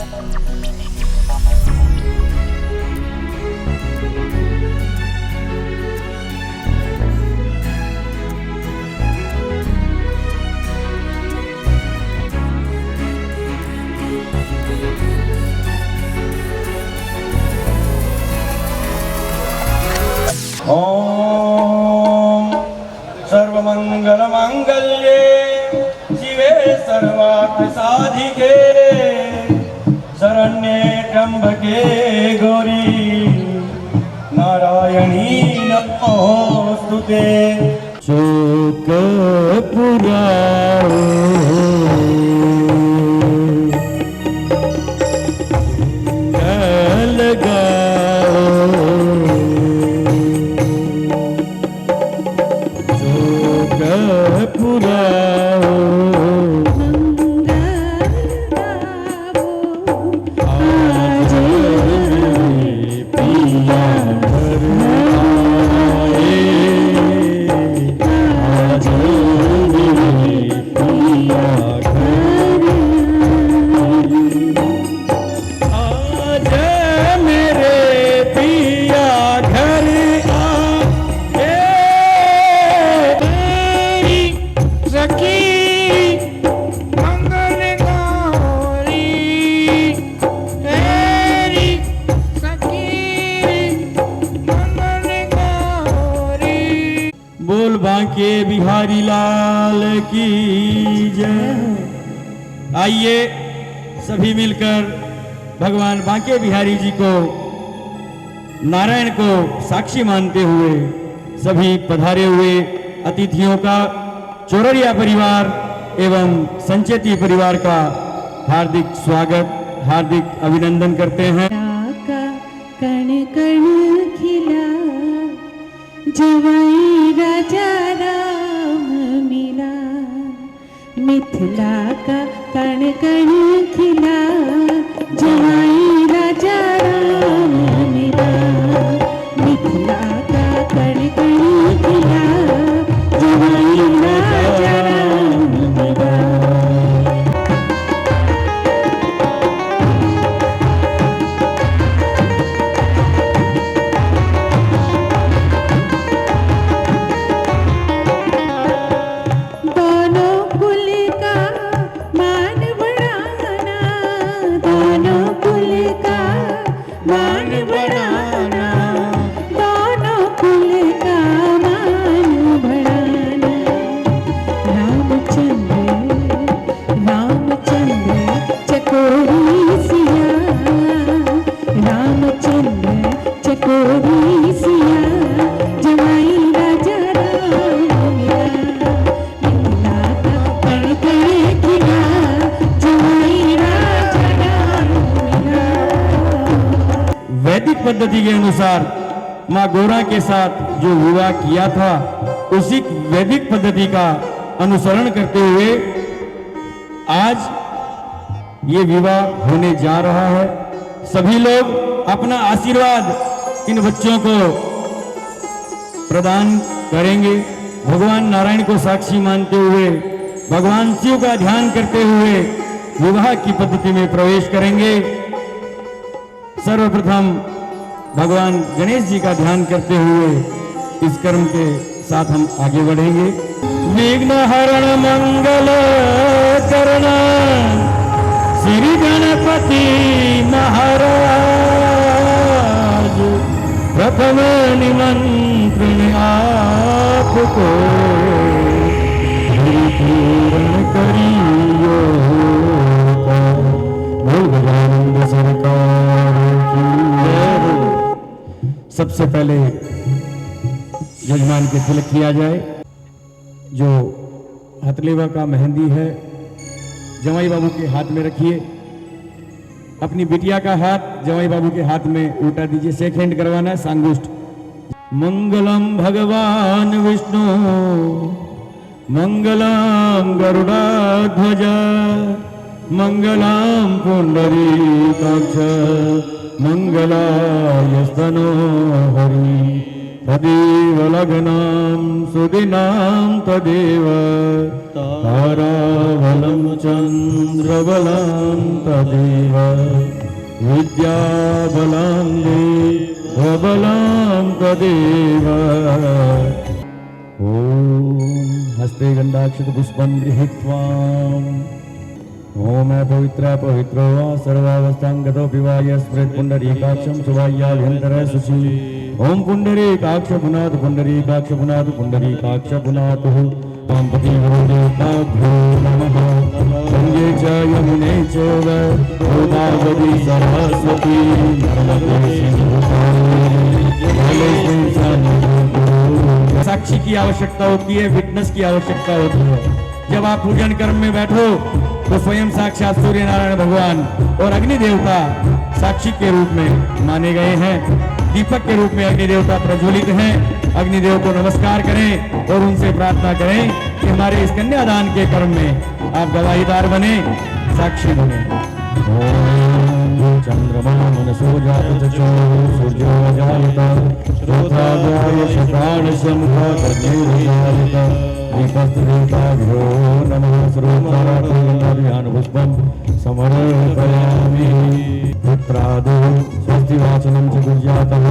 ओम सर्वमंगलमांगल्ये शिवे सर्वार्थसाधिके शरण्ये त्र्यंबके गौरी नारायणी नमोस्तुते। शोक पुराओ बांके बिहारी लाल की जय। आइए सभी मिलकर भगवान बांके बिहारी जी को, नारायण को साक्षी मानते हुए सभी पधारे हुए अतिथियों का, चोररिया परिवार एवं संचेती परिवार का हार्दिक स्वागत, हार्दिक अभिनंदन करते हैं। कण कण खिला जवाई राजा राम मिला, मिथिला का कण कण खिला जवाई राजा राम मिला, मिथिला का कण कण खिला जवाई राजा राम मिला। वैदिक पद्धति के अनुसार माँ गौरा के साथ जो विवाह किया था, उसी वैदिक पद्धति का अनुसरण करते हुए आज ये विवाह होने जा रहा है। सभी लोग अपना आशीर्वाद इन बच्चों को प्रदान करेंगे। भगवान नारायण को साक्षी मानते हुए, भगवान शिव का ध्यान करते हुए विवाह की पद्धति में प्रवेश करेंगे। सर्वप्रथम भगवान गणेश जी का ध्यान करते हुए इस कर्म के साथ हम आगे बढ़ेंगे। विघ्न हरण मंगल करण श्री गणपति महाराज, प्रथम निमंत्रण आपको पूर्ण करियो, भगवानंद सरकार की। सबसे पहले यजमान के तिलक किया जाए। जो हथलेवा का मेहंदी है जमाई बाबू के हाथ में रखिए। अपनी बिटिया का हाथ जमाई बाबू के हाथ में उल्टा दीजिए, शेक हैंड करवाना है, सांगुष्ठ। मंगलम भगवान विष्णु मंगलम गरुड़ाध्वज मंगलम पुंडरीकाक्ष मंगलाय स्तनो हरि तदेव लग्नां सुदिनां तदेव ताराबलं चन्द्रबलं तदेव विद्याबलं देवबलं तदेव। ॐ हस्ते गन्धाक्षतपुष्पं गृहीत्वा ओम पवित्र पवित्रो वा सर्वावस्थांगतोऽपि वा यस्मृत् पुण्डरीकाक्षं सुवाह्याभ्यन्तर शुचि। ओम पुण्डरीकाक्ष पुनातु पुण्डरीकाक्ष पुनातु पुण्डरीकाक्ष पुनातुः। त्वं पतिदेवताभ्यो नमः। गङ्गे च यमुने चैव गोदावरी सरस्वती नर्मदे सिन्धु कावेरी जलेस्मिन्। साक्षी की आवश्यकता होती है, विटनेस की आवश्यकता होती है। जब आप पूजन कर्म में बैठो तो स्वयं साक्षात सूर्य नारायण भगवान और अग्नि देवता साक्षी के रूप में माने गए हैं। दीपक के रूप में अग्नि देवता प्रज्वलित हैं। अग्निदेव को नमस्कार करें और उनसे प्रार्थना करें कि हमारे इस कन्यादान के कर्म में आप गवाहीदार बने, साक्षी बने। चंद्रमा मनसो जात सूर्यो जायत श्रोत्राजाय शतानशमुखाग्निर्जायत दीपस्त्रीताभ्यो नमः। श्रोत्राभियानपुष्पं समर्पयामि। पुत्रादो स्वस्ति वाचनं च गुर्जातः।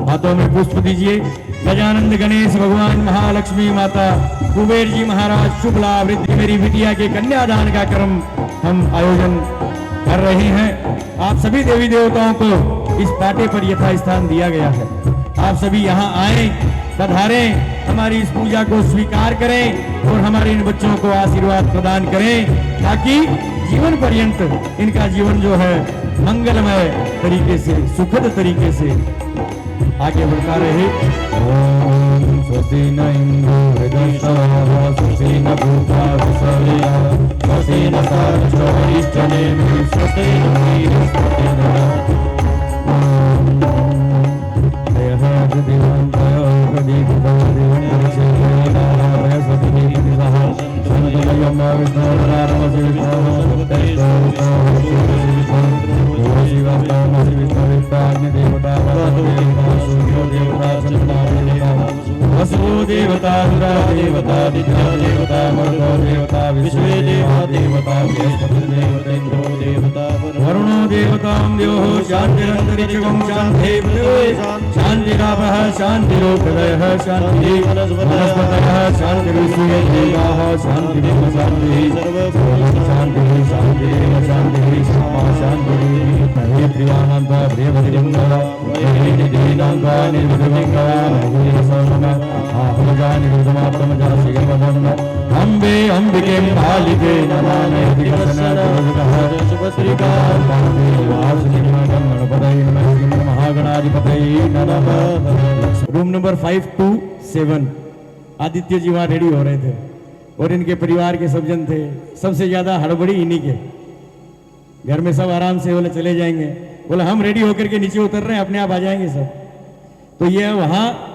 हाथों में पुष्प दीजिए। गजानंद गणेश भगवान, महालक्ष्मी माता, कुबेर जी महाराज, शुभ लाभ वृद्धि। मेरी बिटिया के कन्यादान का क्रम हम आयोजन कर रहे हैं। आप सभी देवी देवताओं को इस पाटे पर यथा स्थान दिया गया है। आप सभी यहाँ आए, पधारें, हमारी इस पूजा को स्वीकार करें और हमारे इन बच्चों को आशीर्वाद प्रदान करें ताकि जीवन पर्यंत इनका जीवन जो है मंगलमय तरीके से, सुखद तरीके से आगे बढ़ता रहे। ओम स्वस्ति न इंद्रो हृदयः स्वस्ति न भूत्वा विसर्या स्वस्ति न सारश्चरिष्ठनेमि स्वस्ति न वीरस्पति नः। देहः दिवन्तयो प्रदीपितो दिवन्तरिक्षेणाः स्वस्ति निधिः सन्तमयं विष्णुरारमसिविष्णुः शिवस्ताग्निदेवता सूर्यो देवता चन्द्रमा देवता वसुो देवता दुरा देवता दित्या देवता मरुतो देवता विश्वे देवा देवता बृहस्पतिर्देवतेन्द्रो देवता वरुणो देवतां द्योः शान्तिरन्तरिक्षं शान्तिः शान्तिरापः शान्तिरोपदयः शान्तिः वनस्पतयः शान्तिर्विश्वे देवाः शान्तिरेव शान्तिः शान्तिः शान्तिरेव शान्तिः श्यामा शान्तिः। हे प्रियाणां त्वा प्रियवतिलिङ्गः हे निधीनां त्वा निर्मललिङ्गः हे सर्वमः आहमजा निर्मलमात्मजा श्रीगमदम् अम्बे अम्बिके कालिके नमामि दिगसनदः शुभश्रीकां वन्दे वासुदेवं गणपतये नमः महागणाधिपतये नमः। रूम नंबर 527 आदित्य जी वहाँ रेडी हो रहे थे और इनके परिवार के सब जन थे। सबसे ज्यादा हड़बड़ी इन्हीं के। घर में सब आराम से बोले चले जाएंगे, बोले हम रेडी होकर के नीचे उतर रहे हैं, अपने आप आ जाएंगे सब। तो ये वहाँ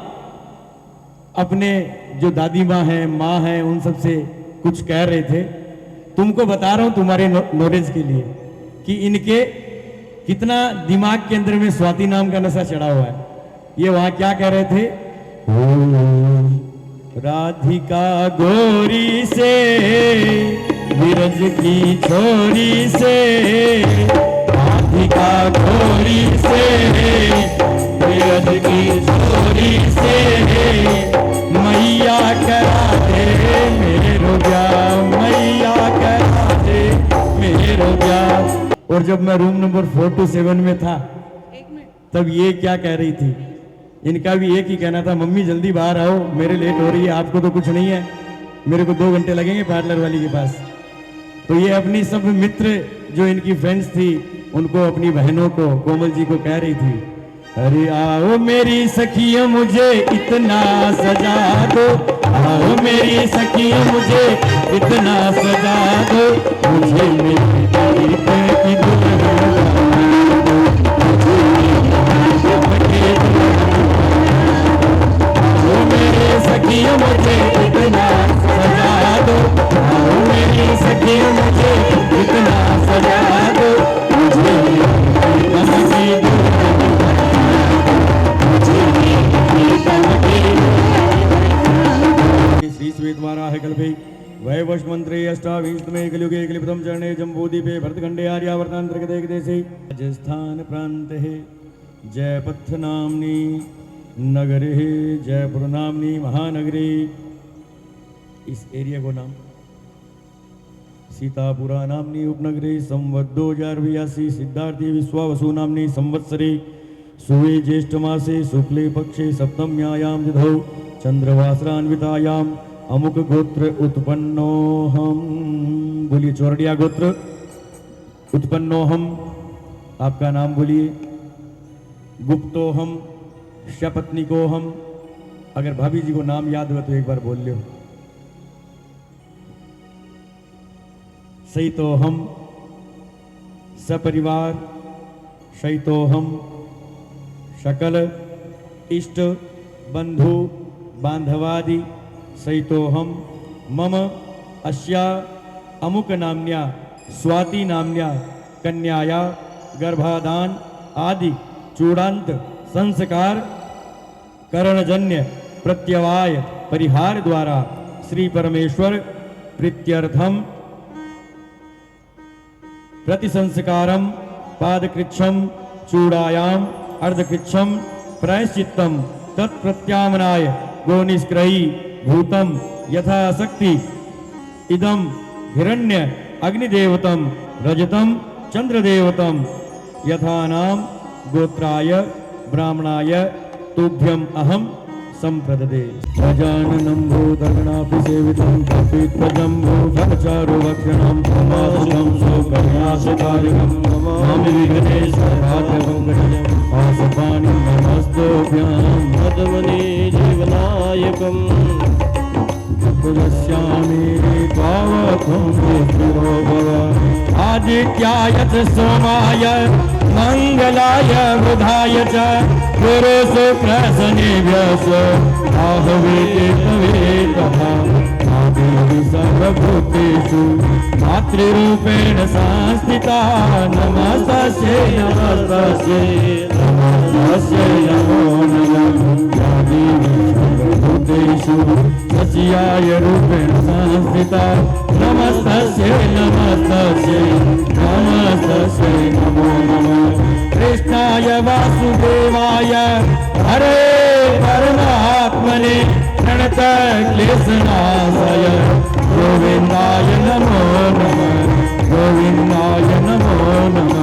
अपने जो दादी माँ हैं, माँ हैं, उन सब से कुछ कह रहे थे। तुमको बता रहा हूँ तुम्हारे नॉलेज के लिए कि इनके कितना दिमाग के अंदर में स्वाति नाम का नशा चढ़ा हुआ है। ये वहाँ क्या कह रहे थे? राधिका गोरी से विरज की छोरी से, राधिका गोरी से विरज की छोरी से, मैया करा दे मेरो ब्याह, मैया करा दे मेरो ब्याह। और जब मैं रूम नंबर 427 में था तब ये क्या कह रही थी? इनका भी एक ही कहना था, मम्मी जल्दी बाहर आओ, मेरे लेट हो रही है, आपको तो कुछ नहीं है, मेरे को 2 घंटे लगेंगे पार्लर वाली के पास। तो ये अपनी सब मित्र जो इनकी फ्रेंड्स थी उनको, अपनी बहनों को, कोमल जी को कह रही थी, अरे आओ मेरी सखियों मुझे इतना सजा दो, आओ मेरी सखियों मुझे इतना सजा दो, मुझे मेरी की सखियों मुझे इतना सजा दो, आओ मेरी सखियों मुझे इतना सजा दो, मुझे मेरी अष्टाविंशतमे कलियुगे कलिप्रथम चरणे जम्बूद्वीपे भरतखंडे आर्यावर्तांतर्गते देशे राजस्थान प्रांते जयपथ नाम्नी नगरे जयपुर नाम्नी महानगरी, इस एरिया को नाम सीतापुरा नाम्नी उपनगरी संवत 2082 सिद्धार्थी विश्वावसु नाम्नी संवत्सरे सुवे ज्येष्ठ मासे शुक्ले पक्षे सप्तम्यायां तिथौ चंद्रवासरान्वितायां अमुक गोत्र उत्पन्नोहम। बोलिए चौरडिया गोत्र उत्पन्नोहम। आपका नाम बोलिए। गुप्तोहम, शपत्निकोहम। अगर भाभी जी को नाम याद हुआ तो एक बार बोल लो। सहितोहम सपरिवार, शैतोहम सकल इष्ट बंधु बांधवादि, सहितोहम मम अस्या अमुक नाम्या स्वाति नाम्या कन्याया गर्भाधान आदि चूड़ांत संस्कार करणजन्य प्रत्यवाय परिहार द्वारा श्री परमेश्वर प्रीत्यर्थम प्रतिसंस्कारम पादकृच्छम चूड़ायाम अर्धकृच्छम प्रायश्चित्तम तत्प्रत्यामनाय गोनिष्क्रयी भूतम यथाशक्ति इदम हिरण्य अग्निदेवतम रजतम चंद्रदेवतम यथा नाम गोत्राय ब्राह्मणाय तुभ्यम अहम संप्रददे। गजाननं भूतगणापि सेवितं कपित्वजम्बो फलचारुभक्षणं प्रमादं सौकर्याशकारिणं नमामि विघ्नेश्वराध्यपङ्कजम् आसपाणि नमस्तोभ्यां मदमने जीवनायकम् पुलस्यामि पावकं देवो भव आदित्याय च सोमाय मंगलाय बुधाय च गुरु शुक्रशनिभ्यः आहवे केतवे तथा आदेवी सर्वभूतेषु मातृरूपेण संस्थिता नमस्तस्यै नमस्तस्यै नमस्तस्यै नमो नमः या देवी सर्वभूतेषु सचियाय रूपेण संस्थिता नमस्तस्यै नमस्तस्यै नमस्तस्यै नमो नमः कृष्णाय वासुदेवाय हरे परमात्मने प्रणत क्लेशनाशय गोविंदाय नमो नमः गोविंदाय नमो नमः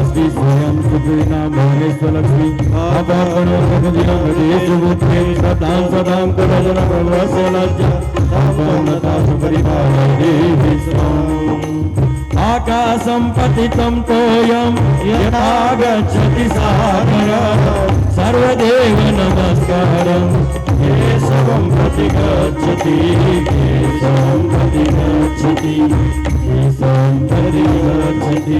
श्री स्वयं सुखिना भुवनेश्वर लक्ष्मी आपणो सखदिनं हृदेषु बुद्धे सदां सदां कुरजन प्रभवस्य लज्जा तापन्नता सुपरिपालय देहि स्वाम् आकाशं पतितं तोयं यथा गच्छति सागरः सर्वदेव नमस्कारं केशवं प्रति गच्छति केशवं प्रति गच्छति केशवं प्रति गच्छति।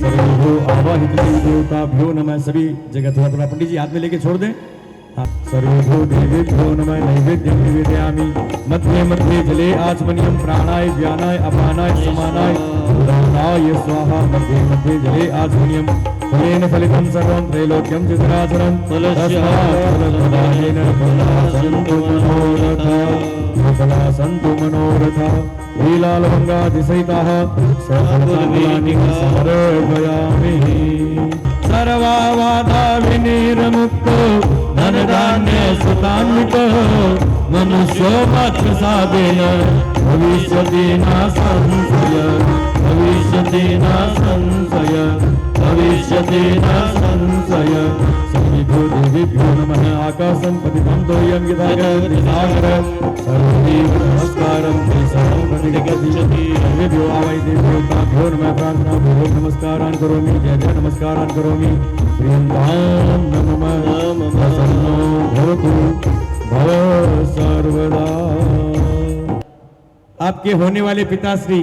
सर्वो आवाहित देवताभ्यो नमः। सभी जगह थोड़ा थोड़ा पंडित जी हाथ में लेके छोड़ दें। सर्वभो देवेभ्यो नमः नैवेद्यं निवेदयामि मध्ये मध्ये जले आचमनीयं प्राणाय व्यानाय अपानाय समानाय उदानाय स्वाहा मध्ये मध्ये जले आचमनीयं फलेन फलितं सर्वं त्रैलोक्यं चतुराचरं फलदानेन फलासन्तु मनोरथा लीलालवङ्गादिसहिताः सर्वफलानि समर्पयामि। सर्वावादा विनिर्मुक्तो धनधान्य सुतान्वितो मनुष्यो मात्र साधेन भविष्यति न संशय भविष्यति न संशय भविष्यति न संशय। सर्वेभ्यो देवेभ्यो नमः। आकाशं पतितं तोयं यथा गच्छति सागरः सर्वदेव नमस्कारं ते सर्वं प्रति गच्छति। सर्वेभ्यो आवाहित देवताभ्यो नमः। प्रार्थनापूर्वक नमस्कारान् करोमि। जय जय नमस्कारान् करोमि। प्रियन्तां नमः प्रसन्नो भवतु भव सर्वदा। आपके होने वाले पिताश्री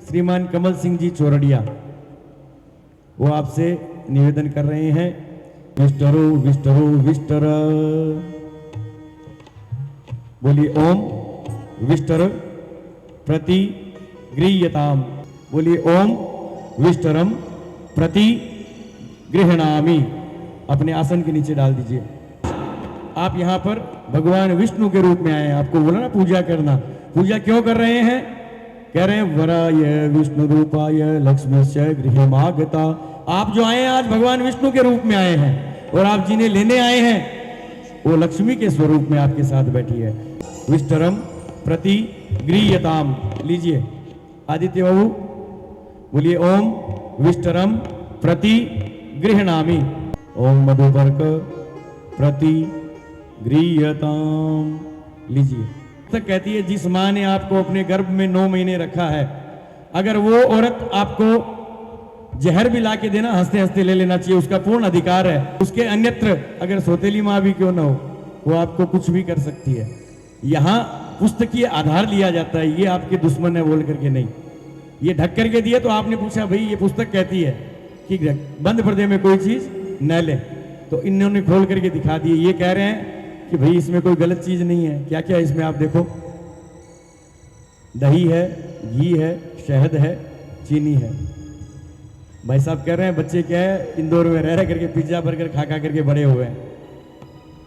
श्रीमान कमल सिंह जी चौरडिया वो आपसे निवेदन कर रहे हैं विष्टरो विष्टरो विष्टर। बोलिए ओम विष्टर प्रति गृह्यताम। बोलिए ओम विष्टरम प्रति गृहणामि। अपने आसन के नीचे डाल दीजिए। आप यहाँ पर भगवान विष्णु के रूप में आए हैं। आपको बोला ना पूजा करना। पूजा क्यों कर रहे हैं? कह रहे हैं वराय विष्णु रूपाय लक्ष्मीश्च गृहमागता। आप जो आए हैं आज भगवान विष्णु के रूप में आए हैं और आप जिन्हें लेने आए हैं वो लक्ष्मी के स्वरूप में आपके साथ बैठी है। विष्टरम प्रति गृह्यताम। लीजिए आदित्य बाबू बोलिए ओम विष्टरम प्रति गृह्णामि। ओम मधुपर्क प्रति गृह्यताम। लीजिए तक कहती है जिस माँ ने आपको अपने गर्भ में 9 महीने रखा है, अगर वो औरत आपको जहर भी ला के देना हंसते हंसते ले लेना चाहिए, उसका पूर्ण अधिकार है। उसके अन्यत्र अगर सौतेली माँ भी क्यों ना हो वो आपको कुछ भी कर सकती है। यहाँ पुस्तकीय आधार लिया जाता है, ये आपके दुश्मन है बोल करके नहीं। ये ढक करके दिए तो आपने पूछा भाई ये पुस्तक कहती है कि बंद पर्दे में कोई चीज न ले, तो इन्होंने खोल करके दिखा दिए। ये कह रहे हैं कि भाई इसमें कोई गलत चीज नहीं है। क्या क्या इसमें आप देखो, दही है, घी है, शहद है, चीनी है। भाई साहब कह रहे हैं बच्चे क्या है इंदौर में रह करके पिज्जा बर्गर खा खा करके बड़े हुए हैं।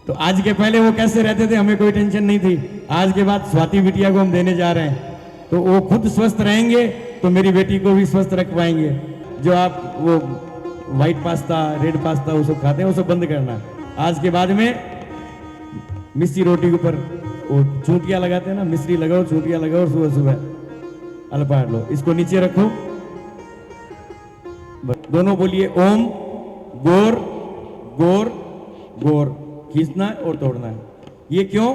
तो आज के पहले वो कैसे रहते थे हमें कोई टेंशन नहीं थी। आज के बाद स्वाति बिटिया को हम देने जा रहे हैं तो वो खुद स्वस्थ रहेंगे तो मेरी बेटी को भी स्वस्थ रख पाएंगे। जो आप वो व्हाइट पास्ता रेड पास्ता वो सब खाते हैं वो सब बंद करना है। आज के बाद में मिस्री रोटी के ऊपर वो चूंटियां लगाते हैं ना, मिस्री लगाओ चूंटियां लगाओ सुबह सुबह अलपाड़ लो। इसको नीचे रखो, दोनों बोलिए ओम गोर गोर गोर। खींचना है और तोड़ना है। ये क्यों?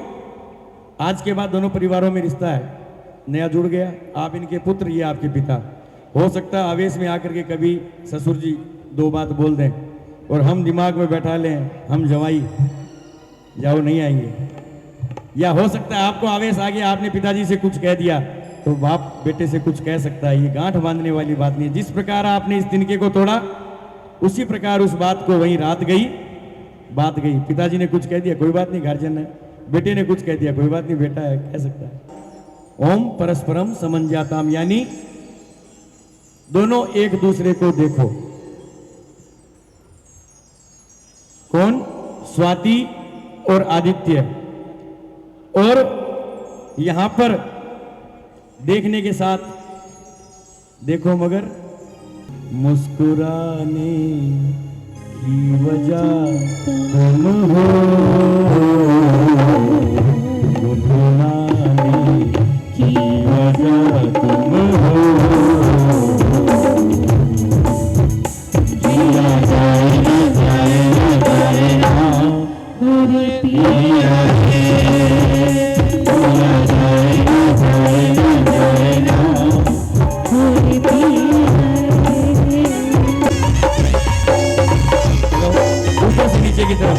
आज के बाद दोनों परिवारों में रिश्ता है नया जुड़ गया। आप इनके पुत्र, ये आपके पिता। हो सकता है आवेश में आकर के कभी ससुर जी 2 बात बोल दें और हम दिमाग में बैठा लें हम जवाई जाओ नहीं आएंगे। या हो सकता है आपको आवेश आ गया, आपने पिताजी से कुछ कह दिया तो बाप बेटे से कुछ कह सकता है। ये गांठ बांधने वाली बात नहीं है। जिस प्रकार आपने इस तिनके को तोड़ा उसी प्रकार उस बात को वहीं रात गई बात गई। पिताजी ने कुछ कह दिया कोई बात नहीं गार्जियन है, बेटे ने कुछ कह दिया कोई बात नहीं बेटा है, कह सकता है। ओम परस्परम समंजाताम, यानी दोनों एक दूसरे को देखो। कौन? स्वाति और आदित्य। और यहां पर देखने के साथ देखो मगर मुस्कुराने की वजह तुम हो, गुनगुनाने की वजह तुम हो। जिया जाए ना जाए ना जाए ना गोरे पिया जिया जाए ना जाए ना जाए ना गोरे पिया ऊपर से नीचे की तरफ।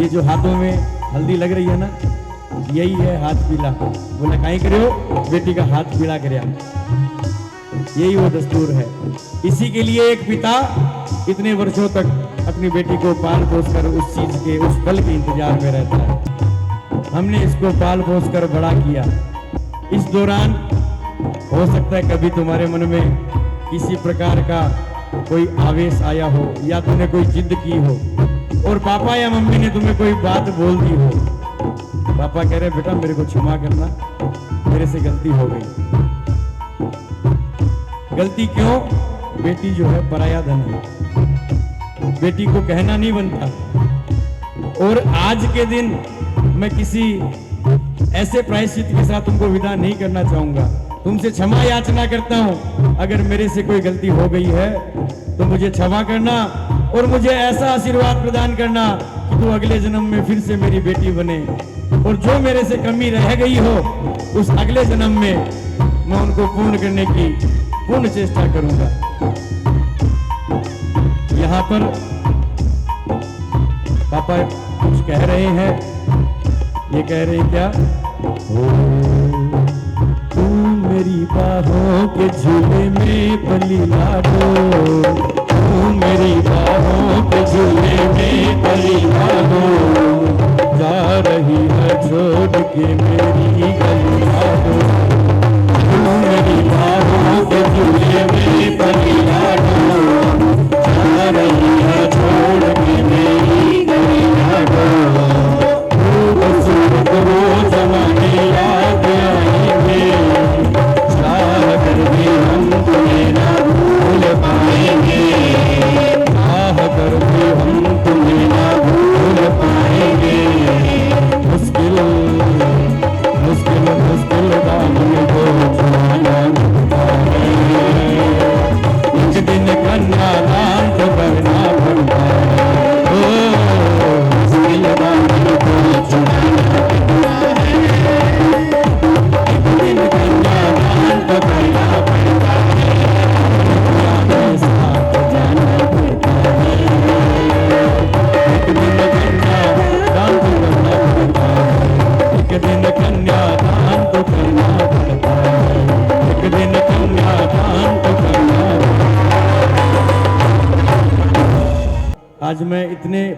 ये जो हाथों में हल्दी लग रही है ना, यही है हाथ पीला। बोला काहे करे हो? बेटी का हाथ पीला करे। यही वो दस्तूर है। इसी के लिए एक पिता इतने वर्षों तक अपनी बेटी को पाल पोस कर उस चीज के उस पल के इंतजार में रहता है। हमने इसको पाल पोस कर बड़ा किया। इस दौरान हो सकता है कभी तुम्हारे मन में किसी प्रकार का कोई आवेश आया हो या तुमने कोई जिद की हो और पापा या मम्मी ने तुम्हें कोई बात बोल दी हो। पापा कह रहे बेटा मेरे को क्षमा करना, मेरे से गलती हो गई। गलती क्यों? बेटी जो है पराया धन है, बेटी को कहना नहीं बनता। और आज के दिन मैं किसी ऐसे प्रायश्चित के साथ तुमको विदा नहीं करना चाहूंगा। तुमसे क्षमा याचना करता हूं। अगर मेरे से कोई गलती हो गई है तो मुझे क्षमा करना और मुझे ऐसा आशीर्वाद प्रदान करना कि तू अगले जन्म में फिर से मेरी बेटी बने। और जो मेरे से कमी रह गई हो उस अगले जन्म में मैं उनको पूर्ण करने की पूर्ण चेष्टा करूंगा। यहाँ पर पापा कुछ कह रहे हैं। ये कह रहे क्या? तू मेरी बाहों के झूले में पली लाडो, तू मेरी बाहों के झूले में पली लाडो। जा रही है छोड़ के मेरी गली लाडो, तू मेरी बाहों के झूले में पली लाडो। जा रही है छोड़ के मेरी गली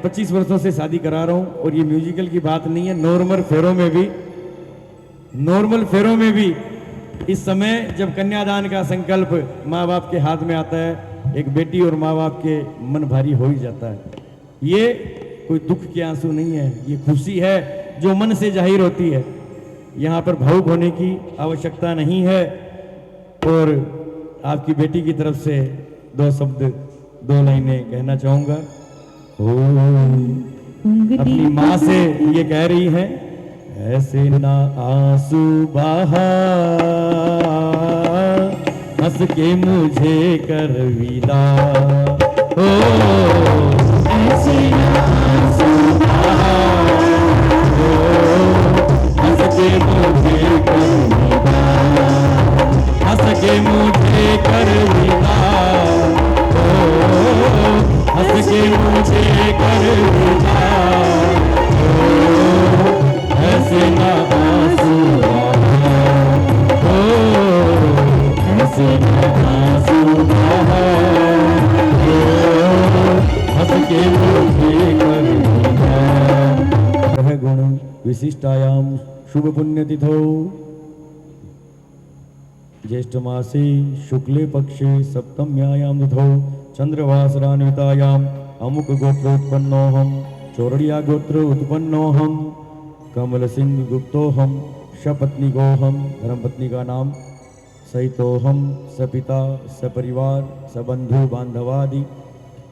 25 वर्षों से शादी करा रहा हूं और ये म्यूजिकल की बात नहीं है, नॉर्मल फेरों में भी इस समय जब कन्यादान का संकल्प माँ बाप के हाथ में आता है, एक बेटी और माँ बाप के मन भारी हो ही जाता है। ये कोई दुख के आंसू नहीं है, ये खुशी है जो मन से जाहिर होती है। यहाँ पर भावुक होने की आवश्यकता नहीं है। और आपकी बेटी की तरफ से 2 शब्द 2 लाइनें कहना चाहूंगा। अपनी माँ से ये कह रही है, ऐसे ना आंसू बहा हंस के मुझे कर विदा, हो ऐसे ना आंसू बहा हंस के मुझे कर विदा, हंस के मुझे कर विदा, हंस के मुझे कर विदा, ऐसे ना आंसू बहा, ऐसे ना आंसू बहा, हंस के मुझे कर विदा। ग्रह गुण विशिष्टायाम शुभ पुण्यतिथौ ज्येष्ठ मासे शुक्ले पक्षे सप्तम्यायां तिथौ चंद्रवासरान्वितायाम अमुक गोत्रोत्पन्नोऽहं चौरड़िया गोत्र उत्पन्नोऽहं कमल सिंह गुप्तोऽहं सपत्नीकोऽहं, धर्मपत्नी का नाम सहितोऽहं सपिता सपरिवार सबंधु बांधवादि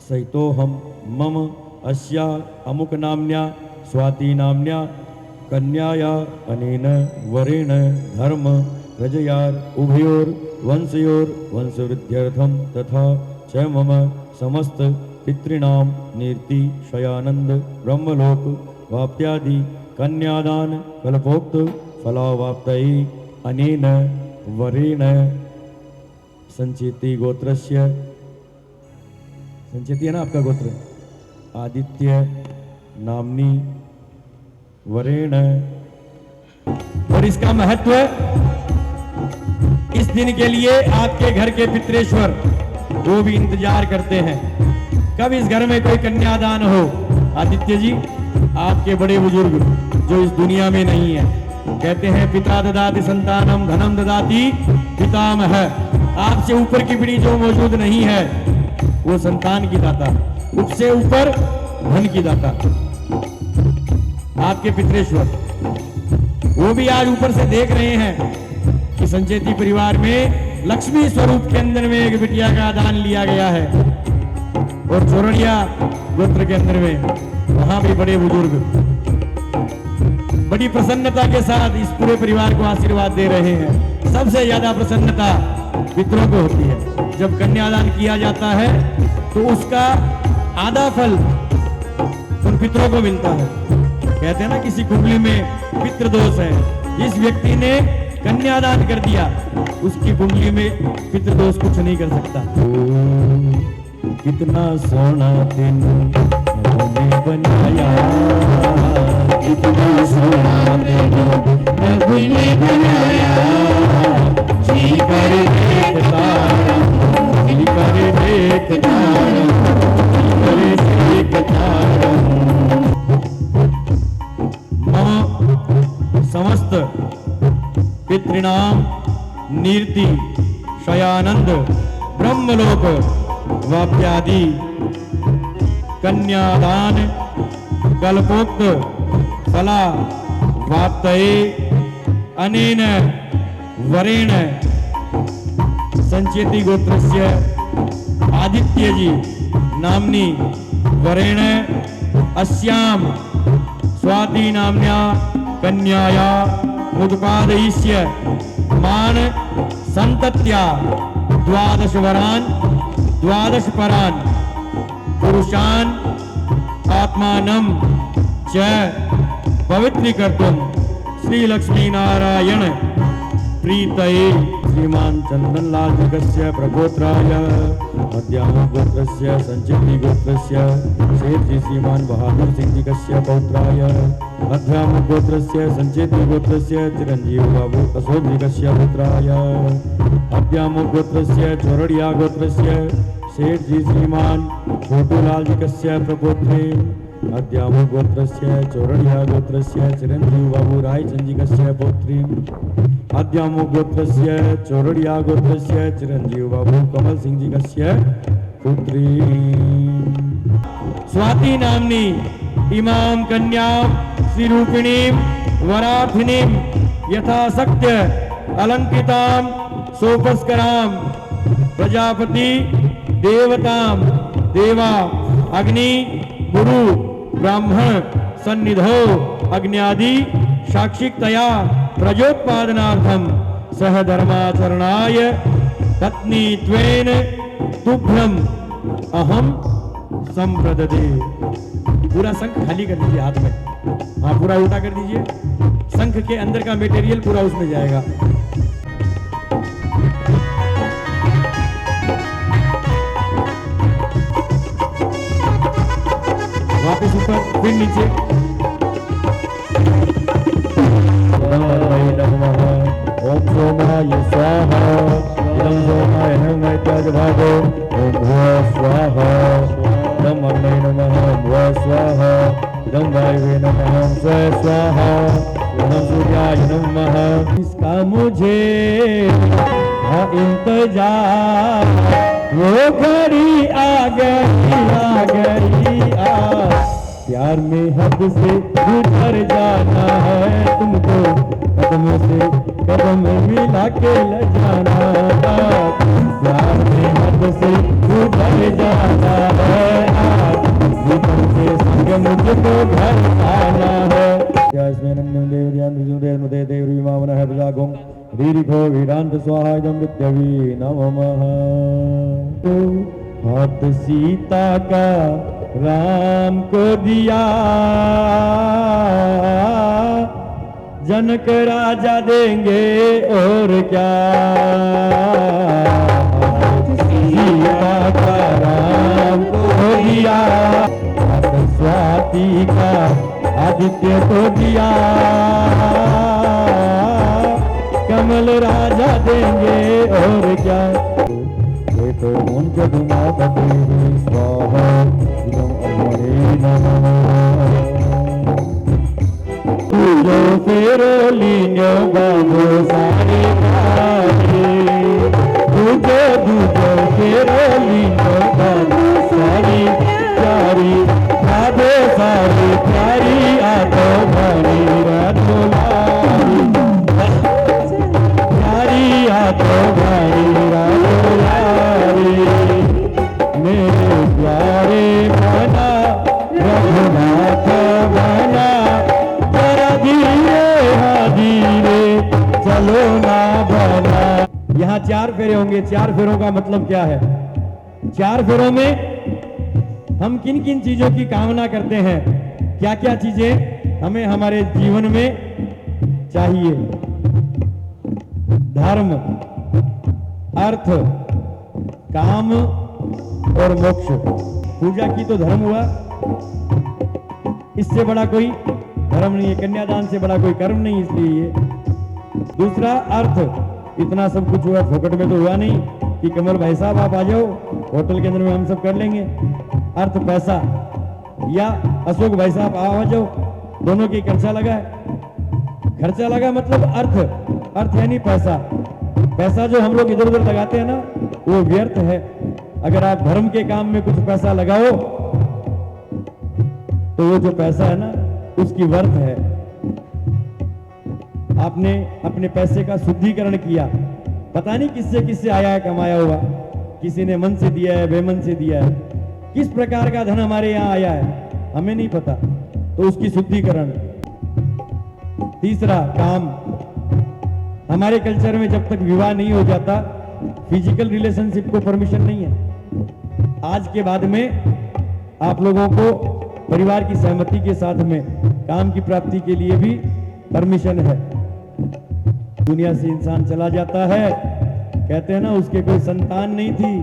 सहितोऽहं मम अस्या अमुक नाम्या स्वाति नाम्या कन्याया अनेन वरेण धर्म रजयार उभयोर वंशयोर वंशवृद्ध्यर्थम तथा च मम समस्त पितॄणां नीति शयानंद ब्रह्मलोक वाप्त्यादि कन्यादान कल्पोक्त फलावाप्तये अनेन वरेण संचेति गोत्रस्य, संचेति है ना आपका गोत्र, आदित्य नामनी वरेण। और इसका महत्व, इस दिन के लिए आपके घर के पितरेश्वर वो भी इंतजार करते हैं कब इस घर में कोई कन्यादान हो। आदित्य जी, आपके बड़े बुजुर्ग जो इस दुनिया में नहीं है, कहते हैं पिता ददाति संतानम धनम ददाति पितामह। आपसे ऊपर की पीढ़ी जो मौजूद नहीं है वो संतान की दाता, उससे ऊपर धन की दाता आपके पितरेश्वर, वो भी आज ऊपर से देख रहे हैं कि संचेती परिवार में लक्ष्मी स्वरूप के अंदर में एक बिटिया का दान लिया गया है। और चौरड़िया गोत्र के अंदर में वहां भी बड़े बुजुर्ग बड़ी प्रसन्नता के साथ इस पूरे परिवार को आशीर्वाद दे रहे हैं। सबसे ज्यादा प्रसन्नता पितरों को होती है। जब कन्यादान किया जाता है तो उसका आधा फल उन पितरों को मिलता है। कहते हैं ना किसी कुंडली में पितृ दोष है, जिस व्यक्ति ने कन्यादान कर दिया उसकी कुंडली में पितृ दोष कुछ नहीं कर सकता। कितना सोना तेने बनाया, कितना सोना तेने बनाया, जी कर देखता, जी कर देखता, जी कर देखता। समस्त पितृणाम नीति शयानंद ब्रह्मलोक वाप्यादि कन्यादान कल्पोक्त फला वाप्तये अनेन वरेण संचेति गोत्रस्य आदित्य जी नाम्नी वरेण अस्याम स्वाति नाम्या कन्याया मुदपादयिष्य मान संतत्या 12 वरान 12 परान पुरुषान आत्मानं च पवित्रीकर्तुं श्री लक्ष्मी नारायण प्रीतये श्रीमान चंदनलाल जगस्य प्रगोत्राय मध्याम गोत्रस्य संचिति गोत्रस्य शेठ श्रीमान बहादुर सिंह जी कस्य पौत्राय मध्याम गोत्रस्य संचिति गोत्रस्य चिरंजीव बाबू अशोक जी कस्य पुत्राय मध्याम गोत्रस्य चौरड़िया गोत्रस्य शेठ जी श्रीमान छोटूलाल जी कस्य प्रगोत्रे अद्यामो गोत्रस्य चौरडिया गोत्रस्य चिरंजीव बाबू राय चंजिकस्य पौत्रीं अद्यामो गोत्रस्य चौरडिया गोत्रस्य चिरंजीव बाबू कमल सिंह जी कस्य पुत्रीं स्वाति नामनी इमाम कन्या श्रीरूपिणीं वरार्थिनीं यथाशक्य अलंकृतां सोपस्करां प्रजापति देवतां देवा अग्नि गुरु ब्राह्मण सन्निधौ अग्न्यादि साक्षिकतया प्रजोत्पादनार्थं सह धर्माचरणाय पत्नी त्वेन तुभ्यम अहम संप्रददे। पूरा शंख खाली कर दीजिए हाथ में, हाँ पूरा उल्टा कर दीजिए, शंख के अंदर का मटेरियल पूरा उसमें जाएगा। वापस ऊपर फिर नीचे। ओम सोमाय स्वाहा इदं सोमाय नमः इत्यादिभागो ओम भुवः स्वाहा इदं अग्नये नमः भुवः स्वाहा इदं वायवे नमः स्वः स्वाहा इदं सूर्याय नमः। इसका मुझे इंतजार वो घड़ी आ गई प्यार में हद से गुजर जाना है तुमको कदम से कदम मिला के ले जाना प्यार में हद से गुजर जाना है जीवन से संग मुझको घर आना है। वीरांत स्वाहा मृत्यवी नमः। हाथ सीता का राम को दिया जनक राजा देंगे और क्या सीता का राम को दिया स्वाति का आदित्य को दिया कमल राजा देंगे और क्या तो उनके दुमापति स्वाहा इदं अग्नये नमः। पूजो फेरो लीनो बाबो सारे पूजो दूजो फेरो लीनो बाबो सारी प्यारी राधे सारी प्यारी आतो भारी रातो लारी प्यारी आतो भारी रातो लारी मेरे प्यारे बना रघुनाथ बना जरा धीरे हाँ धीरे चलो ना बना। यहाँ 4 फेरे होंगे। 4 फेरों का मतलब क्या है? 4 फेरों में हम किन किन चीजों की कामना करते हैं, क्या क्या चीजें हमें हमारे जीवन में चाहिए। धर्म, अर्थ, काम और मोक्ष। पूजा की तो धर्म हुआ, इससे बड़ा कोई धर्म नहीं है। कन्यादान से बड़ा कोई कर्म नहीं, इसलिए ये। दूसरा अर्थ, इतना सब कुछ हुआ, फोकट में तो हुआ नहीं कि कमल भाई साहब आप आ जाओ होटल के अंदर में हम सब कर लेंगे। अर्थ पैसा, या अशोक भाई साहब आ जाओ, दोनों की खर्चा लगा है। खर्चा लगा मतलब अर्थ, अर्थ यानी पैसा। पैसा जो हम लोग इधर उधर लगाते हैं ना, वो व्यर्थ है। अगर आप धर्म के काम में कुछ पैसा लगाओ तो वो जो पैसा है ना, उसकी वर्थ है। आपने अपने पैसे का शुद्धिकरण किया, पता नहीं किससे किससे आया है, कमाया हुआ, किसी ने मन से दिया है, बेमन से दिया है। किस प्रकार का धन हमारे यहाँ आया है हमें नहीं पता, तो उसकी शुद्धिकरण। तीसरा काम, हमारे कल्चर में जब तक विवाह नहीं हो जाता फिजिकल रिलेशनशिप को परमिशन नहीं है। आज के बाद में आप लोगों को परिवार की सहमति के साथ में काम की प्राप्ति के लिए भी परमिशन है। दुनिया से इंसान चला जाता है, कहते हैं ना उसके कोई संतान नहीं थी,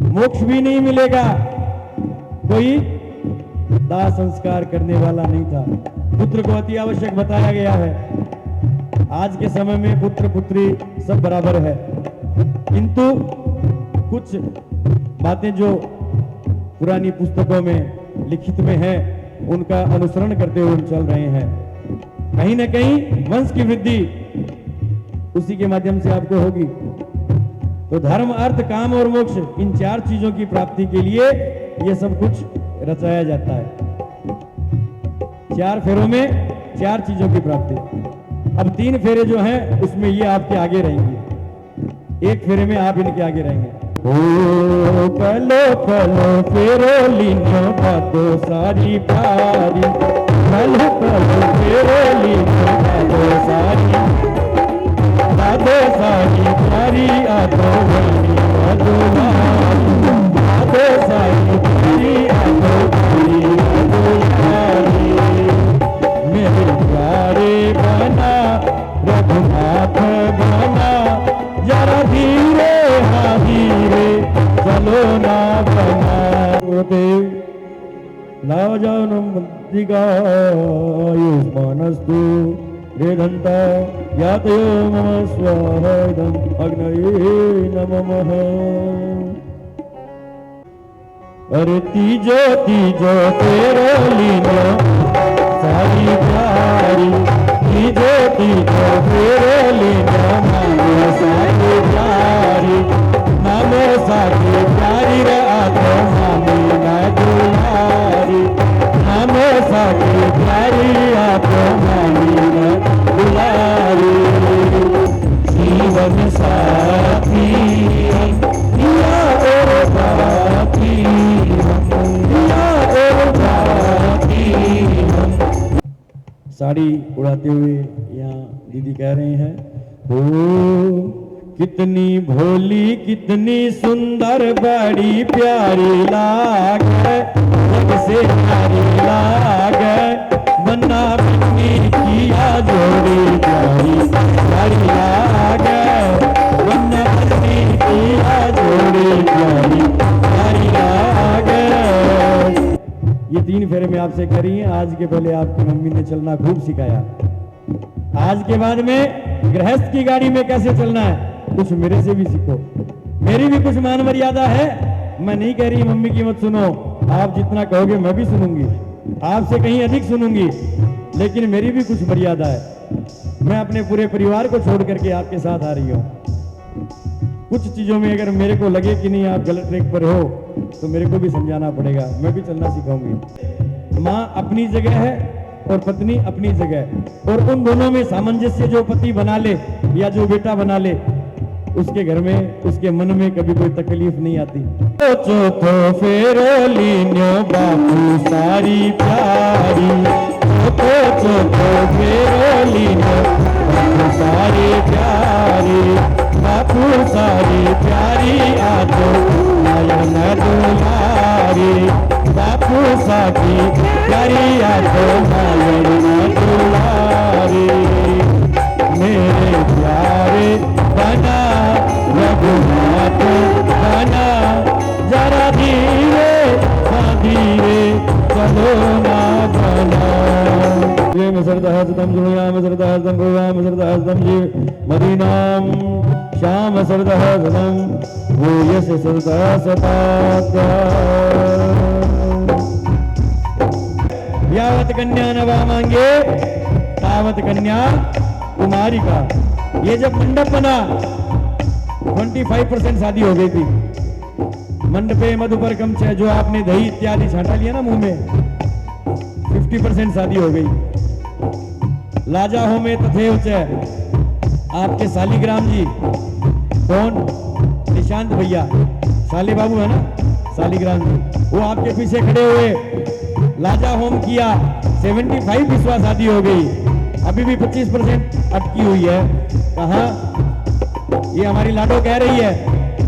मोक्ष भी नहीं मिलेगा, कोई दाह संस्कार करने वाला नहीं था। पुत्र को अति आवश्यक बताया गया है। आज के समय में पुत्र पुत्री सब बराबर है, किंतु कुछ बातें जो पुरानी पुस्तकों में लिखित में है उनका अनुसरण करते हुए हम चल रहे हैं। कहीं ना कहीं वंश की वृद्धि उसी के माध्यम से आपको होगी। तो धर्म, अर्थ, काम और मोक्ष, इन 4 चीजों की प्राप्ति के लिए ये सब कुछ रचाया जाता है। 4 फेरों में 4 चीजों की प्राप्ति। अब 3 फेरे जो हैं उसमें ये आपके आगे रहेंगे, 1 फेरे में आप इनके आगे रहेंगे। ओ कलो कलो फेरो लीनो बातो सारी प्यारी, कलो कलो फेरो लीनो बातो सारी, बातो सारी प्यारी आतो बनी बातो नारी, बातो सारी प्यारी आतो बनी बातो नारी। मेरे प्यारे बना रघुनाथ बना, जरा धीरे हाँ धीरे चलो ना बना। दीर्घायुष्मानस्तु रेधन्ता यातयो मम स्वाहायदम् अग्नये नमः। अरे तीजो तीजो तेरो लीनो सारी प्यारी, तीजो तीजो तेरो लीनो मानो सारी प्यारी, मानो सारी प्यारी रे आतो मामी मैं दुलारी, मानो सारी प्यारी आतो मामी मैं दुलारी। जीवन साथी या और साथी, या और साथी। साड़ी उड़ाते हुए यहाँ दीदी कह रहे हैं, ओ कितनी भोली कितनी सुंदर बड़ी प्यारी लागे, जग से प्यारी लागे, बन्ना बिन्नी किया जोड़ी प्यारी प्यारी लागे, बन्ना बिन्नी किया जोड़ी प्यारी प्यारी लागे। ये 3 फेरे में आपसे करी है। आज के पहले आपकी मम्मी ने चलना खूब सिखाया। आज के बाद में गृहस्थ की गाड़ी में कैसे चलना है कुछ मेरे से भी सीखो। मेरी भी कुछ मान मर्यादा है। मैं नहीं कह रही मम्मी की मत सुनो, आप जितना कहोगे मैं भी सुनूंगी, आपसे कहीं अधिक सुनूंगी, लेकिन मेरी भी कुछ मर्यादा है। मैं अपने पूरे परिवार को छोड़ करके आपके साथ आ रही हूँ। कुछ चीजों में अगर मेरे को लगे कि नहीं आप गलत ट्रैक पर हो तो मेरे को भी समझाना पड़ेगा, मैं भी चलना सिखाऊंगी। माँ अपनी जगह है और पत्नी अपनी जगह, और उन दोनों में सामंजस्य जो पति बना ले या जो बेटा बना ले, उसके घर में उसके मन में कभी कोई तकलीफ नहीं आती। चौथो फेरो लीनो बापू सारी प्यारी, चौथो फेरो लीनो बापू सारी प्यारी, बापू सारी प्यारी आजो नयन दुलारी, बापू सारी प्यारी आजो नयन दुलारी। मेरे प्यारे बना रघुनाथ बना, जरा धीरे हाँ धीरे चलो ना बना। में सरदहस्तम जुयाम सरदहस्तम गोयाम सरदहस्तम जीव मदीनाम श्याम सरदहस्तम वो यश सरदहस्तात्। यावत कन्या न वामांगे तावत कन्या कुमारिका। ये जब मंडप बना 25% शादी हो गई थी। मंडपे मधुपर कमच, जो आपने दही इत्यादि छांटा लिया ना मुंह में, 50% शादी हो गई। लाजा हो में तथेव च, आपके शालिग्राम जी, कौन, निशांत भैया, शाली बाबू है ना शालिग्राम जी, वो आपके पीछे खड़े हुए लाजा होम किया, 75 विश्वास शादी हो गई। अभी भी 25% अटकी हुई है। कहा ये हमारी लाडो कह रही है,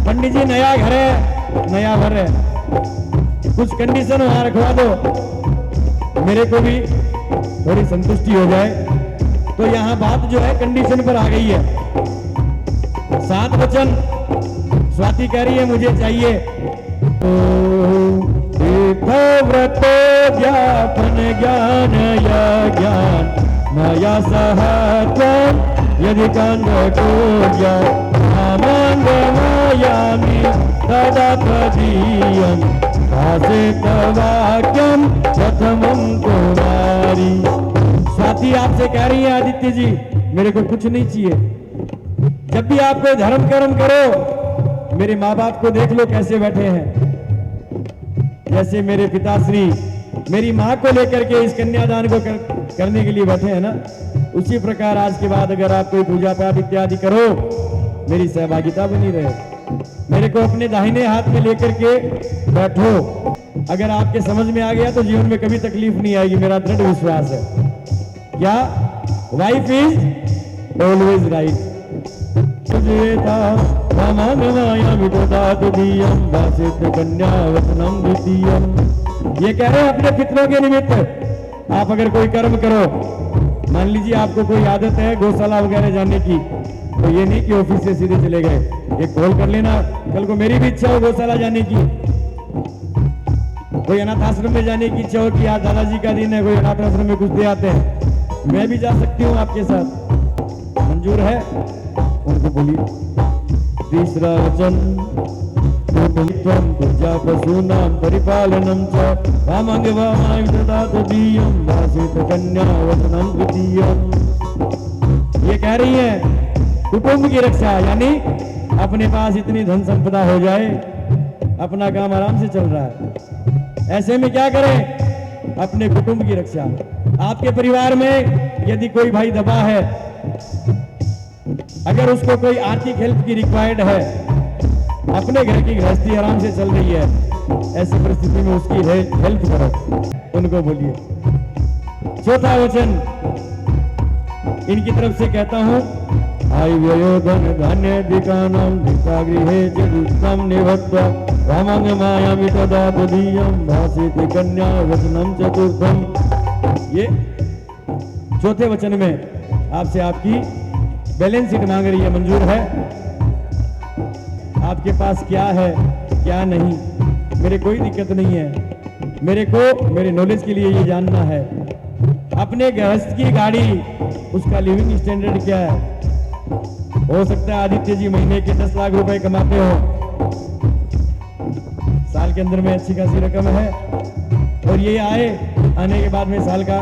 पंडित जी नया घर है नया घर है, कुछ कंडीशन वहां रखवा दो, मेरे को भी थोड़ी संतुष्टि हो जाए। तो यहाँ बात जो है कंडीशन पर आ गई है। 7 वचन स्वाति कह रही है मुझे चाहिए। व्रतो व्यापन ज्ञान या ज्ञान माया सहत्वम यदि कंद को मांग नमायामि तदा तदीयं भासितवाक्यं प्रथमं कुमारी। स्वाति आपसे कह रही है आदित्य जी, मेरे को कुछ नहीं चाहिए। जब भी आप कोई धर्म कर्म करो, मेरे माँ बाप को देख लो कैसे बैठे हैं। जैसे मेरे पिताश्री मेरी माँ को लेकर के इस कन्यादान को करने के लिए बैठे हैं ना, उसी प्रकार आज के बाद अगर आप कोई पूजा पाठ इत्यादि करो, मेरी सहभागिता बनी रहे। मेरे को अपने दाहिने हाथ में लेकर के बैठो। अगर आपके समझ में आ गया तो जीवन में कभी तकलीफ नहीं आएगी, मेरा दृढ़ विश्वास है। क्या? Wife is always right. ये कह रहे हैं अपने पितरों के निमित्त आप अगर कोई कर्म करो, मान लीजिए आपको कोई आदत है गौशाला वगैरह जाने की, तो ये नहीं कि ऑफिस से सीधे चले गए, एक कॉल कर लेना, कल को मेरी भी इच्छा हो गौशाला जाने की, कोई अनाथ आश्रम में जाने की इच्छा हो कि आज दादाजी का दिन है, कोई अनाथ आश्रम में कुछ दे आते हैं, मैं भी जा सकती हूँ आपके साथ, मंजूर है? उनको बोलिए। तीसरा वचन पूजा पशूनां परिपालनं च वामंग वामाय ददातु दीयं भासित कन्या वचनं द्वितीयं। ये कह रही है कुटुंब की रक्षा, यानी अपने पास इतनी धन संपदा हो जाए, अपना काम आराम से चल रहा है, ऐसे में क्या करें? अपने कुटुंब की रक्षा। आपके परिवार में यदि कोई भाई दबा है, अगर उसको कोई आर्थिक हेल्प की रिक्वायर्ड है, अपने घर की गृहस्थी आराम से चल रही है, ऐसी परिस्थिति में उसकी हेल्प करो, उनको बोलिए। चौथा वचन इनकी तरफ से कहता हूं, आय व्ययोधन धान्य दिकानां दिकागृहे जगुत्तम निवत्वा रामांग मायामि तदा तदीयं भासित कन्या वचनं चतुर्थम। ये चौथे वचन में आपसे आपकी बैलेंस शीट मांग रही है, मंजूर है? आपके पास क्या है क्या नहीं, मेरे कोई दिक्कत नहीं है, मेरे को मेरे नॉलेज के लिए ये जानना है। अपने गृहस्थ की गाड़ी, उसका लिविंग स्टैंडर्ड क्या है? हो सकता है आदित्य जी महीने के 10 लाख रुपए कमाते हो, साल के अंदर में अच्छी खासी रकम है, और ये आने के बाद में साल का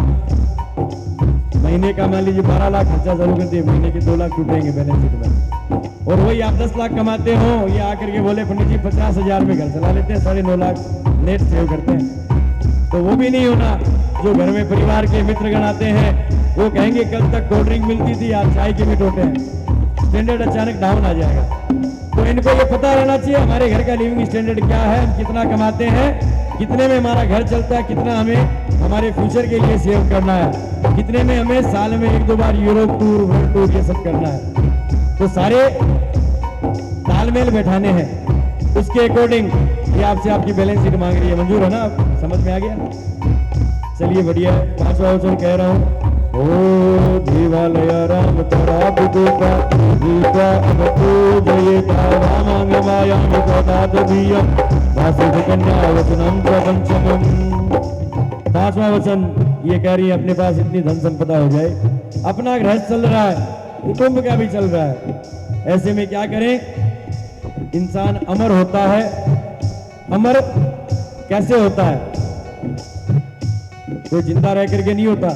महीने का मान लीजिए 12 लाख खर्चा चालू कर दिए, महीने के 2 लाख टूटेंगे बैलेंस शीट में, और वही आप 10 लाख कमाते हो, ये आकर के बोले पंडित जी 50,000 में घर चला लेते हैं, 9.5 लाख नेट सेव करते हैं, तो वो भी नहीं होना। जो घर में परिवार के मित्रगण आते हैं वो कहेंगे कल तक कोल्ड ड्रिंक मिलती थी, आज चाय के मिनट होते हैं, स्टैंडर्ड अचानक डाउन आ जाएगा। तो इनको ये पता रहना चाहिए हमारे घर का लिविंग स्टैंडर्ड क्या है, हम कितना कमाते हैं, कितने में हमारा घर चलता है, कितना हमें हमारे फ्यूचर के लिए सेव करना है, कितने में हमें साल में 1-2 बार यूरोप टूर, वर्ल्ड टूर ये सब करना है। तो सारे तालमेल बैठाने हैं, उसके अकॉर्डिंग ये आपसे आपकी बैलेंस शीट मांग रही है, मंजूर है ना? आप समझ में आ गया? चलिए बढ़िया है। 5वां वचन कह रहा हूँ, ओ देवालय राम तरा पुका दीपा पूजयेता रामांग मायामि तदा तदीयं भासित कन्या वचनं च पंचमम्। 5वां वचन ये कह रही है अपने पास इतनी धन संपदा हो जाए, अपना गृहस्थ चल रहा है, कुटुंब का भी चल रहा है, ऐसे में क्या करें? इंसान अमर होता है। अमर कैसे होता है? कोई जिंदा रह करके नहीं होता।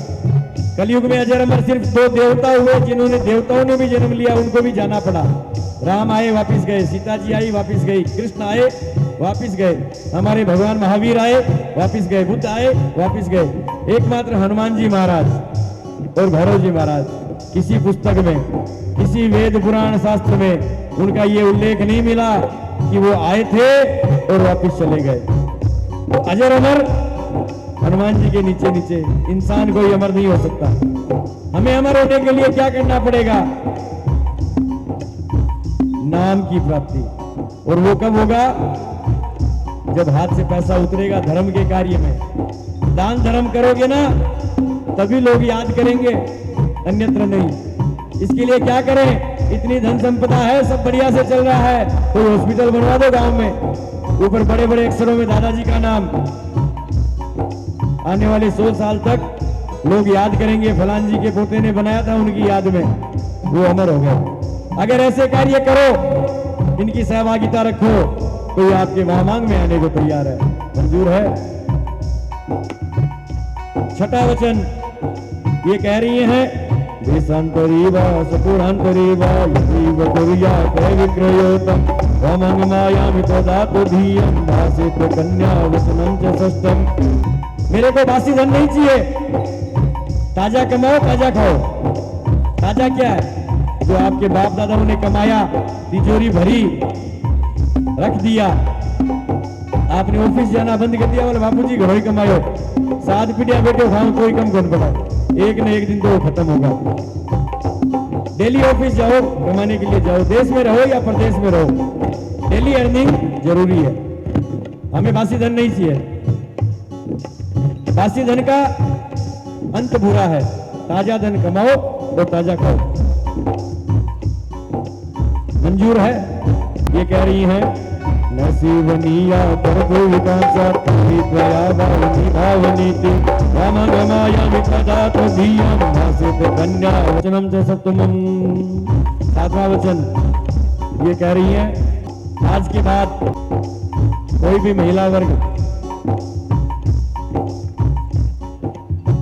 कलयुग में अजर अमर सिर्फ 2 देवता हुए, जिन्होंने देवताओं ने भी जन्म लिया, उनको भी जाना पड़ा। राम आए वापिस गए, सीता जी आई वापिस गई, कृष्ण आए वापिस गए, हमारे भगवान महावीर आए वापिस गए, बुद्ध आए वापिस गए। एकमात्र हनुमान जी महाराज और भैरव जी महाराज, किसी पुस्तक में, किसी वेद पुराण शास्त्र में उनका ये उल्लेख नहीं मिला कि वो आए थे और वापिस चले गए। तो अजर अमर हनुमान जी के नीचे नीचे इंसान कोई अमर नहीं हो सकता। हमें अमर होने के लिए क्या करना पड़ेगा? नाम की प्राप्ति। और वो कब होगा? जब हाथ से पैसा उतरेगा धर्म के कार्य में। दान धर्म करोगे ना, तभी लोग याद करेंगे, अन्यत्र नहीं। इसके लिए क्या करें? इतनी धन संपदा है, सब बढ़िया से चल रहा है, कोई हॉस्पिटल बनवा दो गांव में, ऊपर बड़े बड़े अक्षरों में दादाजी का नाम। आने वाले 100 साल तक लोग याद करेंगे, फलान जी के पोते ने बनाया था, उनकी याद में वो अमर हो गया। अगर ऐसे कार्य करो, इनकी सहभागिता रखो, कोई आपके महामांग में आने को तैयार है। मंजूर है। छठा वचन ये कह रही हैं, देशांतरीवा सपुरांतरीवा यदीव कुर्या कै विक्रयोतम वमंग मायामि तदातु धीयं भासे प्रकन्या वचनं च षष्ठम। मेरे को बासी धन नहीं चाहिए, ताजा कमाओ ताजा खाओ। ताजा क्या है? जो आपके बाप दादाओं ने कमाया, तिजोरी भरी रख दिया, आपने ऑफिस जाना बंद कर दिया, बोले बापू जी घरों ही कमायो, साथ पीढ़िया बैठे खाओ, कोई कम कौन पड़ा, एक न एक दिन तो वो खत्म होगा। डेली ऑफिस जाओ, कमाने के लिए जाओ, देश में रहो या प्रदेश में रहो, डेली अर्निंग जरूरी है। हमें बासी धन नहीं चाहिए। बासी धन का अंत बुरा है। ताजा धन कमाओ और ताजा खाओ। मंजूर है। ये कह रही हैं, नसीवनीया परभु विकासा त्वया भावनी भावनीति रामगमायामि तदातु धीयं भासेत कन्या वचनं च सप्तमम्। सातवां वचन ये कह रही हैं, आज के बाद कोई भी महिला वर्ग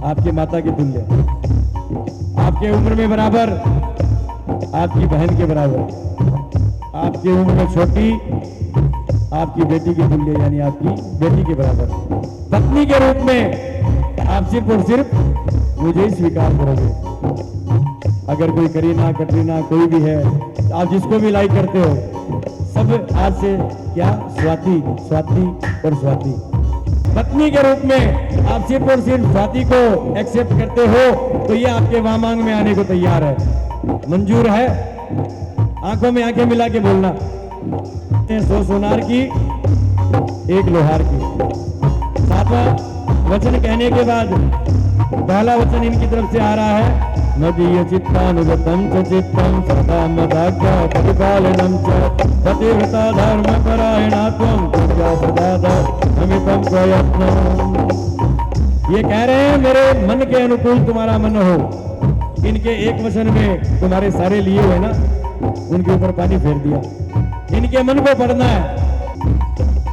आपकी माता की तुल्य, आपके उम्र में बराबर, आपकी बहन के बराबर, आपकी उम्र में छोटी, आपकी बेटी के तुल्य यानी आपकी बेटी के बराबर, पत्नी के रूप में आप सिर्फ और सिर्फ मुझे ही स्वीकार करोगे। अगर कोई करीना कटरीना कोई भी है, आप जिसको भी लाइक करते हो, सब आज से क्या स्वाति स्वाति और स्वाति, पत्नी के रूप में आप सिर्फ और सिर्फ स्वाति को एक्सेप्ट करते हो, तो ये आपके वामांग में आने को तैयार है। मंजूर है। आंखों में आंखें मिला के बोलना, 100 सोनार की 1 लोहार की। सातवां वचन कहने के बाद पहला वचन इनकी तरफ से आ रहा है, मदीय चित्तानुगतम च चित्तम सदा मदाज्ञा परिपालनम च पतिव्रता धर्मपरायणा त्वं पूजा सदा अमितम प्रयत्नम। ये कह रहे हैं, मेरे मन के अनुकूल तुम्हारा मन हो। इनके एक वचन में तुम्हारे सारे लिए हुए ना, उनके ऊपर पानी फेर दिया। इनके मन को पढ़ना है,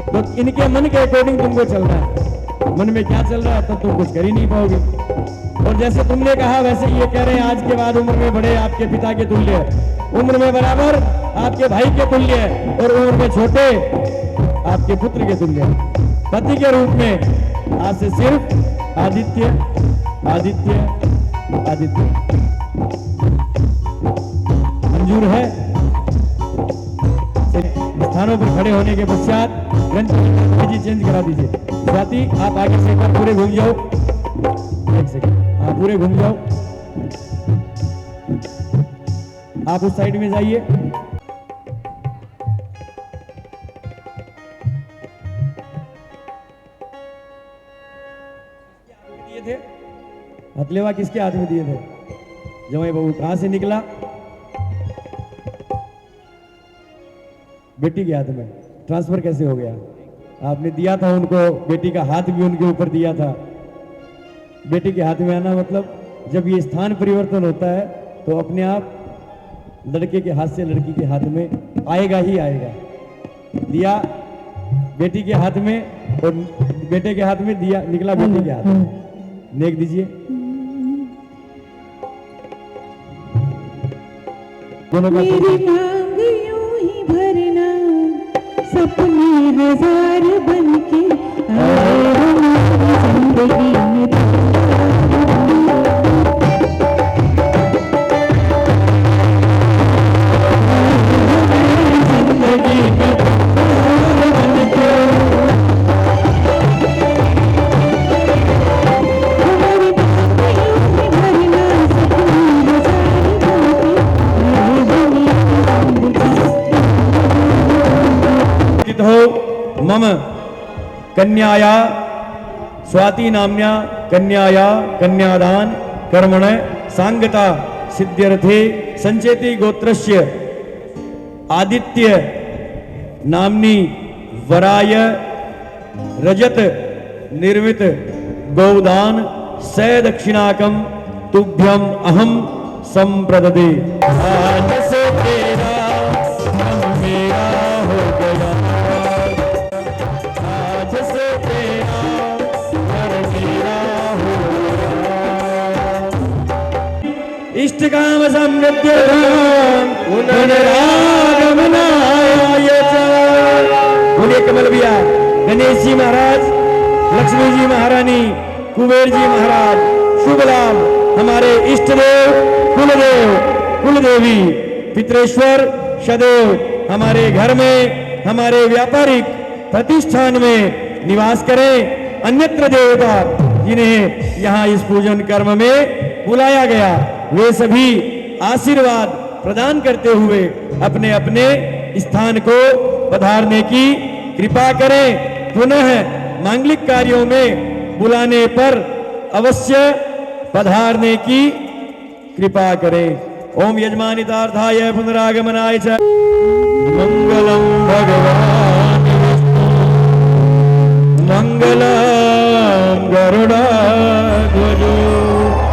तो इनके मन के अकॉर्डिंग तुमको चलना है। मन में क्या चल रहा है तब तुम कुछ कर ही नहीं पाओगे। और जैसे तुमने कहा वैसे ये कह रहे हैं, आज के बाद उम्र में बड़े आपके पिता के तुल्य, उम्र में बराबर आपके भाई के तुल्य, और उम्र में छोटे आपके पुत्र के तुल्य। पति के रूप में आज से सिर्फ आदित्य आदित्य आदित्य। मंजूर है। स्थानों पर खड़े होने के पश्चात ग्रंथ जी चेंज करा दीजिए। स्वाति आप आगे से एक बार पूरे घूम जाओ, एक सेकंड, हाँ पूरे घूम जाओ। आप उस साइड में जाइए। दिए थे हथलेवा किसके हाथ में दिए थे? जमाई बाबू कहां से निकला? बेटी के हाथ में। ट्रांसफर कैसे हो गया? आपने दिया था उनको, बेटी का हाथ भी उनके ऊपर दिया था। बेटी के हाथ में आना मतलब जब ये स्थान परिवर्तन होता है तो अपने आप लड़के के हाथ से लड़की के हाथ में आएगा ही आएगा। दिया बेटी के हाथ में और बेटे के हाथ में दिया निकला बेटी के हाथ में। नेक दीजिए दोनों का। मेरी मांग यूं ही भरना, सपने हजार बनके आए हमारी जिंदगी में। मम कन्याया स्वाति नाम्या कन्याया कन्यादान कर्मण सांगता सिद्ध्यर्थे संचेति गोत्रस्य आदित्य नाम्नी वराय रजत निर्मित गोदान स दक्षिणाकम तुभ्यम अहम संप्रददे। आज से तेरा हम मेरा इष्टकाम समृद्ध पुनरागमनाय च। बोलिए कमल भैया, गणेश जी महाराज, लक्ष्मी जी महारानी, कुबेर जी महाराज, शुभ लाभ हमारे इष्ट देव, कुलदेव, कुलदेवी, पितरेश्वर सदैव हमारे घर में, हमारे व्यापारिक प्रतिष्ठान में निवास करें। अन्यत्र देवता जिन्हें यहाँ इस पूजन कर्म में बुलाया गया, वे सभी आशीर्वाद प्रदान करते हुए अपने अपने स्थान को पधारने की कृपा करें। पुनः मांगलिक कार्यों में बुलाने पर अवश्य पधारने की कृपा करें। ओम यजमानितार्थाय पुनरागमनाय च। मंगलम भगवान मंगलम गरुड़ध्वजो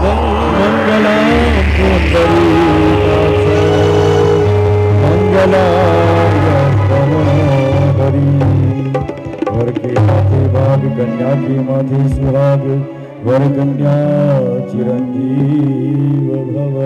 मंगलम पुंडरीकाक्ष मंगलायतनोहरि। वर के माथे भाग, कन्या के माथे सुहाग, वर कन्या चिरंजीव भव।